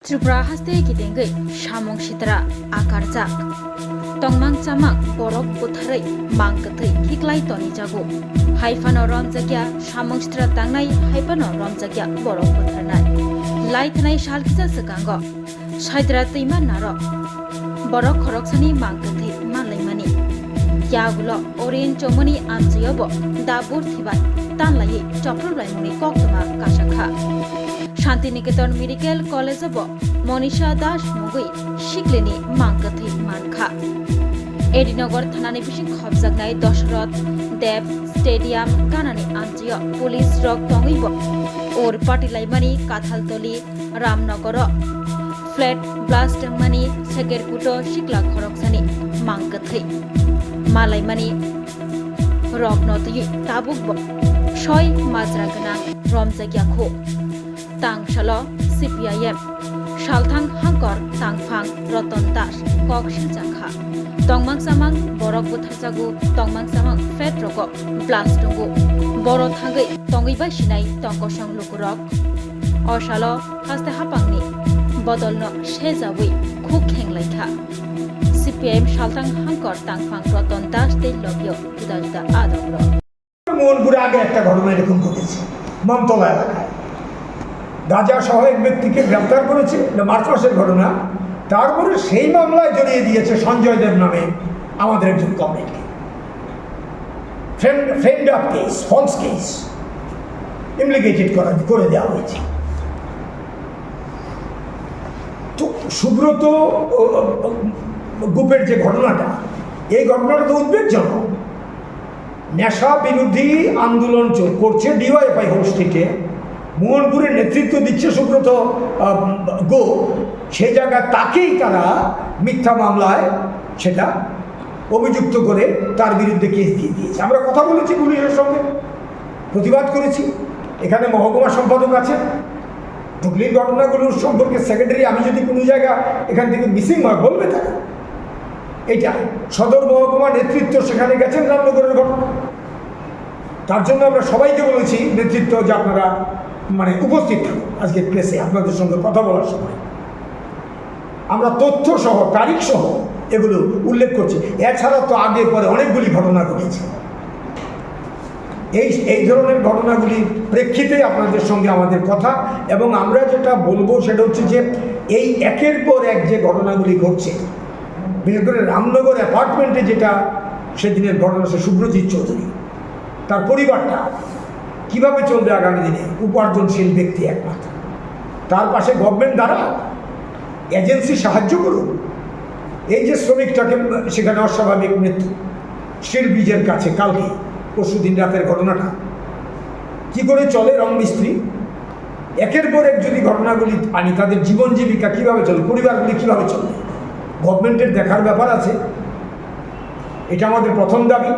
Tripura haste gidengai shamong sitra akarjak tongmang chamang borok butharai mangkathai hiklai toni jago haifano romjakya shamong sitra tangnai haifano romjakya borok butharnai laithnai shalkisa sakango saidra teiman naro borok khoroksani mangkathai manlaimani yagulo orin chomoni amjiyobo dabur thibai tanlai choprolaimuni koktama kasakha Shantiniketan medical college Manisha Das মুগুই শিকলেনি মাংকাথি মানখা এডিনগর থানানি বিশিং খবজাকনাই Dasharath Deb stadium গানানি আঞ্জিয় police রক টঙ্গইব ওর পাটিলাইমানি কাথালতলি রামনগর ফ্ল্যাট ব্লাস্ট মানি সেকেরকুটো শিকলা খরকসানি মাংকাথি মালাইমানি রকনতই তাবুক ছয় মাজরাগনা রমজাগিয়াখো Tangshalo CPIM Shalthang Hangkor Tangphang Roton Das Kokshil Jakha Tongmang Samang Borok Buthajagu Tongmang Samang Fet Roko Blastungu Boro Thangai Tongibai Sinai Tongkosang Lukurok Oshalo Haste Hapangni Bodolno Shezawi Khukheng Laikha CPIM Shalthang Hangkor Tangphang Roton Das Te Lobyo Juda Juda Adamro মোহনপুরে আগে একটা ঘটনা এরকম ঘটেছে মমতলা এলাকায় গাঁজা সহ এক ব্যক্তিকে গ্রেপ্তার করেছে, মার্চ মাসের ঘটনা। তারপরে সেই মামলায় জড়িয়ে দিয়েছে সঞ্জয় দেব নামে আমাদের একজন কমরেডকে। Friend of case, false case implicated করে দেওয়া হয়েছে। তো সুব্রত গ্রুপের যে ঘটনাটা, এই ঘটনাটা তো উদ্বেগজনক। নেশা বিরোধী আন্দোলন করছে ডিওয়াইএফআই হোম স্ট্রিটে, মোহনপুরের নেতৃত্ব দিচ্ছে সুব্রত গো, সে জায়গায় তাকেই তারা মিথ্যা মামলায় সেটা অভিযুক্ত করে তার বিরুদ্ধে কেস দিয়ে দিয়েছে। আমরা কথা বলেছি পুলিশের সঙ্গে, প্রতিবাদ করেছি। এখানে মহকুমা সম্পাদক আছে, হুগলির ঘটনাগুলোর সম্পর্কে সেক্রেটারি আমি যদি কোনো জায়গা এখান থেকে মিসিং হয় বলবে তারা। এইটা সদর মহকুমা নেতৃত্ব সেখানে গেছেন রামনগরের ঘটনা। তার জন্য আমরা সবাইকে বলেছি নেতৃত্ব যে আপনারা উপস্থিত থাকুন আজকে প্রেসে আপনাদের সঙ্গে কথা বলার সময়। আমরা তথ্য সহ তারিখ সহ এগুলো উল্লেখ করছি। এছাড়া তো আগে পরে অনেকগুলি ঘটনা ঘটেছে। এই ধরনের ঘটনাগুলির প্রেক্ষিতে আপনাদের সঙ্গে আমাদের কথা, এবং আমরা যেটা বলবো সেটা হচ্ছে যে এই একের পর এক যে ঘটনাগুলি ঘটছে, বিশেষ করে রামনগর অ্যাপার্টমেন্টে যেটা সেদিনের ঘটনা, সে শুভ্রজিৎ চৌধুরী, তার পরিবারটা কিভাবে চলবে আগামী দিনে? উপার্জনশীল ব্যক্তি একমাত্র, তার পাশে গভর্নমেন্ট দ্বারা এজেন্সি সাহায্য করুন। এই যে শ্রমিকটাকে সেখানে অস্বাভাবিক মৃত্যু স্টিল ব্রিজের কাছে কালকে পরশুদিন রাতের ঘটনাটা, কি করে চলে রং মিস্ত্রি, একের পর এক যদি ঘটনাগুলি আনি, তাদের জীবন জীবিকা কীভাবে চলে, পরিবারগুলি কীভাবে চলে, গভর্নমেন্টের দেখার ব্যাপার আছে। এটা আমাদের প্রথম দাবি।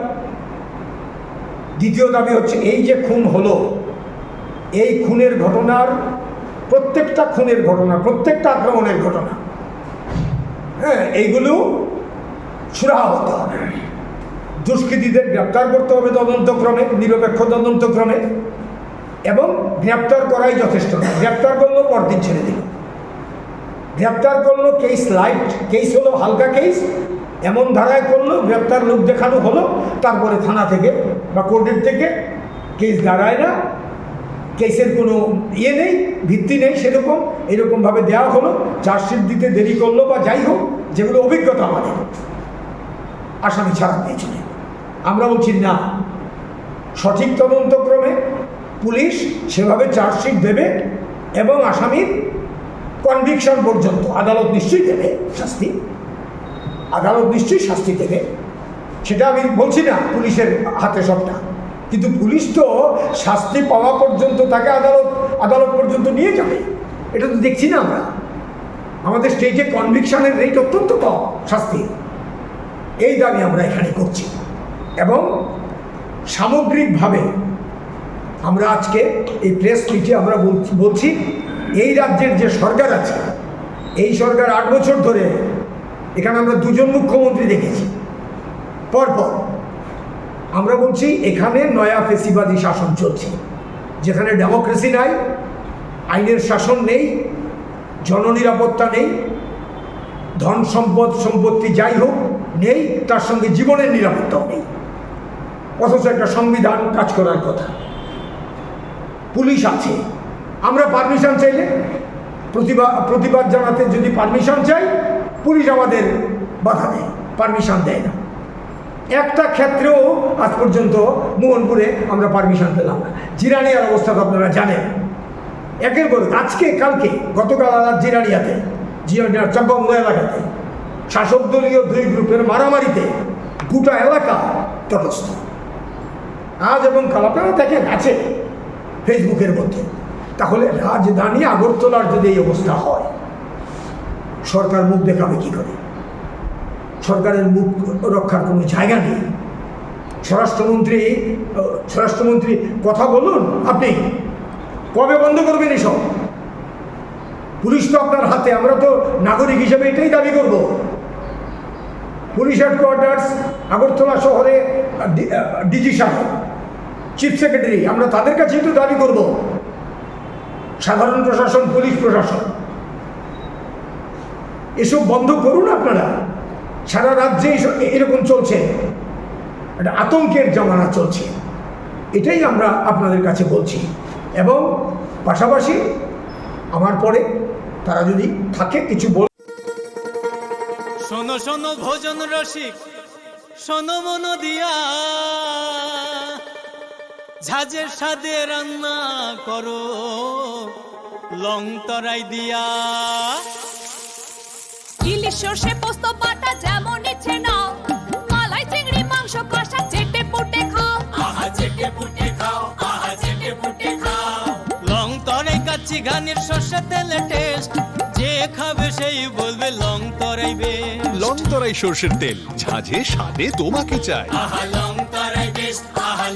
দ্বিতীয় দাবি হচ্ছে এই যে খুন হলো, এই খুনের ঘটনার প্রত্যেকটা খুনের ঘটনা, প্রত্যেকটা আক্রমণের ঘটনা, এইগুলো সুরাহা হতে হবে। দুষ্কৃতীদের গ্রেপ্তার করতে হবে তদন্তক্রমে, নিরপেক্ষ তদন্তক্রমে, এবং গ্রেপ্তার করাই যথেষ্ট না। গ্রেপ্তার করলো পরদিন ছেড়ে দিল, গ্রেপ্তার করলো কেস লাইট, কেস হলো হালকা কেস, এমন ধারায় করলো, গ্রেপ্তার লোক দেখানো হলো, তারপরে থানা থেকে বা কোর্টের থেকে কেস দাঁড়ায় না, কেসের কোনো নেই, ভিত্তি নেই, সেরকম এরকমভাবে দেওয়া হলো, চার্জশিট দিতে দেরি করলো বা যাই হোক, যেগুলো অভিজ্ঞতা আমাদের, আসামি ছাড়া পেয়েছিল। আমরা বলছি না, সঠিক তদন্তক্রমে পুলিশ সেভাবে চার্জশিট দেবে এবং আসামির কনভিকশন পর্যন্ত আদালত নিশ্চয়ই দেবে শাস্তি, আদালত নিশ্চয়ই শাস্তি দেবে। সেটা আমি বলছি না পুলিশের হাতে সবটা, কিন্তু পুলিশ তো শাস্তি পাওয়া পর্যন্ত তাকে আদালত পর্যন্ত নিয়ে যাবে। এটা তো দেখছি না আমরা। আমাদের স্টেটে কনভিকশনের রেট অত্যন্ত কম শাস্তি। এই দাবি আমরা এখানে করছি, এবং সামগ্রিকভাবে আমরা আজকে এই প্রেস মিটে আমরা বলছি এই রাজ্যের যে সরকার আছে, এই সরকার 8 বছর ধরে, এখানে আমরা 2জন মুখ্যমন্ত্রী দেখেছি পরপর। আমরা বলছি এখানে নয়া ফেসিবাদী শাসন চলছে, যেখানে ডেমোক্রেসি নাই, আইনের শাসন নেই, জননিরাপত্তা নেই, ধন সম্পত্তি যাই হোক নেই, তার সঙ্গে জীবনের নিরাপত্তাও নেই। অথচ একটা সংবিধান কাজ করার কথা, পুলিশ আছে। আমরা পারমিশন চাইলে প্রতিবাদ জানাতে যদি পারমিশন চাই, পুলিশ আমাদের বাধা দেয়, পারমিশন দেয় না। একটা ক্ষেত্রেও আজ পর্যন্ত মোহনপুরে আমরা পারমিশন পেলাম না। জিরানিয়ার অবস্থা তো আপনারা জানেন, একের পর আজকে কালকে গতকাল জিরানিয়াতে, জিরানিয়ার চম্পামুড়া এলাকাতে শাসক দলীয় দুই গ্রুপের মারামারিতে গোটা এলাকা তটস্থ। আজ এবং কাল আপনারা দেখেন আছে ফেসবুকের মধ্যে। তাহলে রাজধানী আগরতলার যদি এই অবস্থা হয়, সরকার মুখ দেখাবে কি করে? সরকারের মুখ রক্ষার কোনো জায়গা নেই। স্বরাষ্ট্রমন্ত্রী কথা বলুন, আপনি কবে বন্ধ করবেন এসব? পুলিশ তো আপনার হাতে, আমরা তো নাগরিক হিসেবে এটাই দাবি করব। পুলিশ হেডকোয়ার্টার্স আগরতলা শহরে ডিজি সাহেব, চিফ সেক্রেটারি, আমরা তাদের কাছেই তো দাবি করব। সাধারণ প্রশাসন, পুলিশ প্রশাসন, এসব বন্ধ করুন আপনারা। সারা রাজ্যে এরকম চলছে, একটা আতঙ্কের জামানা চলছে, এটাই আমরা আপনাদের কাছে বলছি। এবং পাশাপাশি আমার পরে তারা যদি থাকে কিছু বল। শোনো শোনো ভোজন রসিক, শোনো মন দিয়া, ঝাঁঝের সাদে রান্না করো লং তরাই দিয়া। ইলিশ সর্ষে পোস্ত বাটা যেমন ইচ্ছে নাও, মালাই চিংড়ি মাংস কষা চেটে পুটে খাও, আহা চেটে পুটে খাও, আহা চেটে পুটে খাও। লং তরাই কাচ্চি ঘানির সর্ষে তেলে টেস্ট, যে খাবে সেই বলবে লং তরাই বেশ। লং তরাই সর্ষের তেল, ঝাঁঝে স্বাদে তোমাকে চাই। আহা লং তরাই বেশ, আহা